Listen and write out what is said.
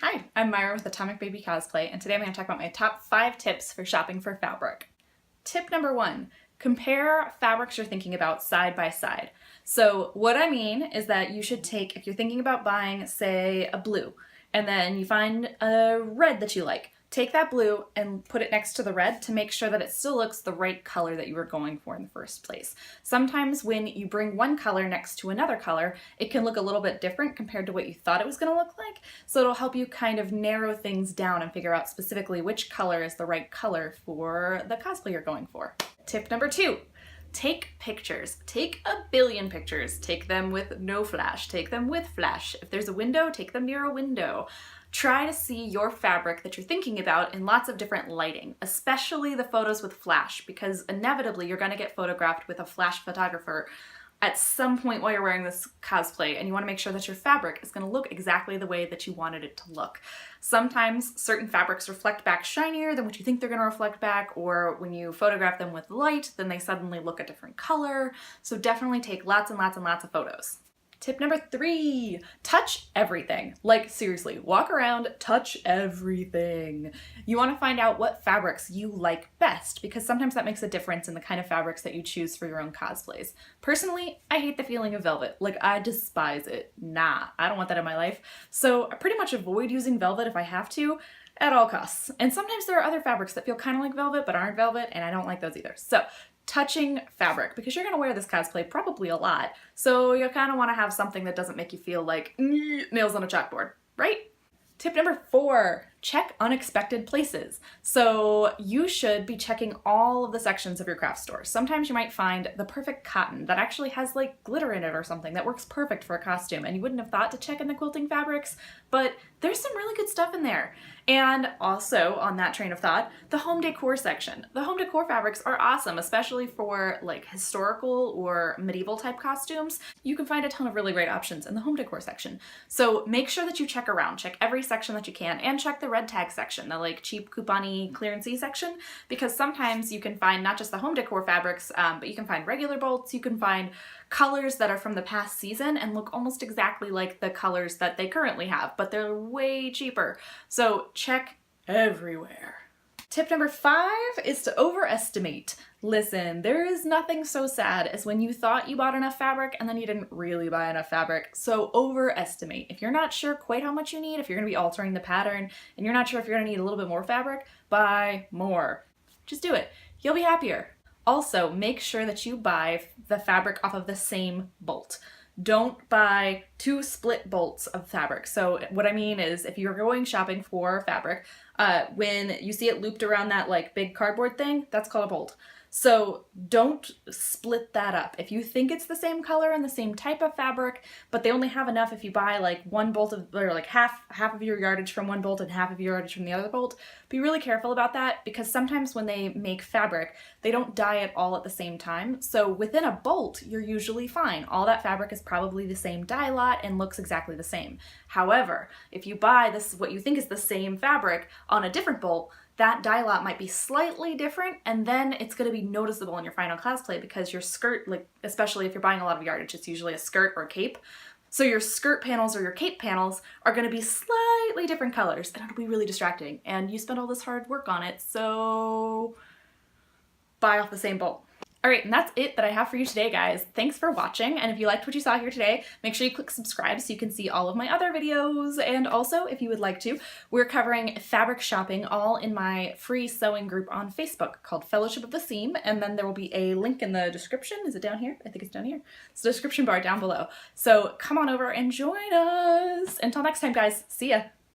Hi, I'm Myra with Atomic Baby Cosplay, and today I'm going to talk about my top 5 tips for shopping for fabric. Tip number 1, compare fabrics you're thinking about side by side. So what I mean is that you should take, if you're thinking about buying, say, a blue, and then you find a red that you like, take that blue and put it next to the red to make sure that it still looks the right color that you were going for in the first place. Sometimes when you bring one color next to another color, it can look a little bit different compared to what you thought it was going to look like. So it'll help you kind of narrow things down and figure out specifically which color is the right color for the cosplay you're going for. Tip number 2. Take pictures. Take a billion pictures. Take them with no flash. Take them with flash. If there's a window, take them near a window. Try to see your fabric that you're thinking about in lots of different lighting, especially the photos with flash, because inevitably you're going to get photographed with a flash photographer at some point while you're wearing this cosplay, and you want to make sure that your fabric is going to look exactly the way that you wanted it to look. Sometimes certain fabrics reflect back shinier than what you think they're going to reflect back, or when you photograph them with light, then they suddenly look a different color. So definitely take lots and lots and lots of photos. Tip number 3, touch everything. Like seriously, walk around, touch everything. You want to find out what fabrics you like best, because sometimes that makes a difference in the kind of fabrics that you choose for your own cosplays. Personally, I hate the feeling of velvet. Like, I despise it. Nah, I don't want that in my life. So I pretty much avoid using velvet if I have to, at all costs. And sometimes there are other fabrics that feel kind of like velvet but aren't velvet, and I don't like those either. So touching fabric, because you're going to wear this cosplay probably a lot, so you kind of want to have something that doesn't make you feel like nails on a chalkboard, right? Tip number 4, check unexpected places. So you should be checking all of the sections of your craft store. Sometimes you might find the perfect cotton that actually has like glitter in it or something that works perfect for a costume, and you wouldn't have thought to check in the quilting fabrics, but there's some really good stuff in there. And also, on that train of thought, the home decor section. The home decor fabrics are awesome, especially for like historical or medieval type costumes. You can find a ton of really great options in the home decor section. So make sure that you check around, check every section that you can, and check the red tag section, the like cheap coupon-y clearance-y section, because sometimes you can find not just the home decor fabrics, but you can find regular bolts, you can find colors that are from the past season and look almost exactly like the colors that they currently have, but they're way cheaper. So check everywhere. Tip number 5 is to overestimate. Listen, there is nothing so sad as when you thought you bought enough fabric and then you didn't really buy enough fabric. So overestimate. If you're not sure quite how much you need, if you're going to be altering the pattern and you're not sure if you're going to need a little bit more fabric, buy more. Just do it. You'll be happier. Also, make sure that you buy the fabric off of the same bolt. Don't buy 2 split bolts of fabric. So what I mean is, if you're going shopping for fabric, when you see it looped around that like big cardboard thing, that's called a bolt. So don't split that up. If you think it's the same color and the same type of fabric, but they only have enough if you buy like one bolt of, or like half of your yardage from one bolt and half of your yardage from the other bolt, be really careful about that, because sometimes when they make fabric, they don't dye it all at the same time. So within a bolt, you're usually fine. All that fabric is probably the same dye lot and looks exactly the same. However, if you buy this, what you think is the same fabric on a different bolt, that dye lot might be slightly different, and then it's going to be noticeable in your final cosplay, because your skirt, like especially if you're buying a lot of yardage, it's usually a skirt or a cape. So your skirt panels or your cape panels are going to be slightly different colors, and it'll be really distracting. And you spent all this hard work on it, so buy off the same bolt. Alright, and that's it that I have for you today, guys. Thanks for watching, and if you liked what you saw here today, make sure you click subscribe so you can see all of my other videos. And also, if you would like to, we're covering fabric shopping all in my free sewing group on Facebook called Fellowship of the Seam, and then there will be a link in the description. Is it down here? I think it's down here. It's the description bar down below. So come on over and join us! Until next time, guys. See ya!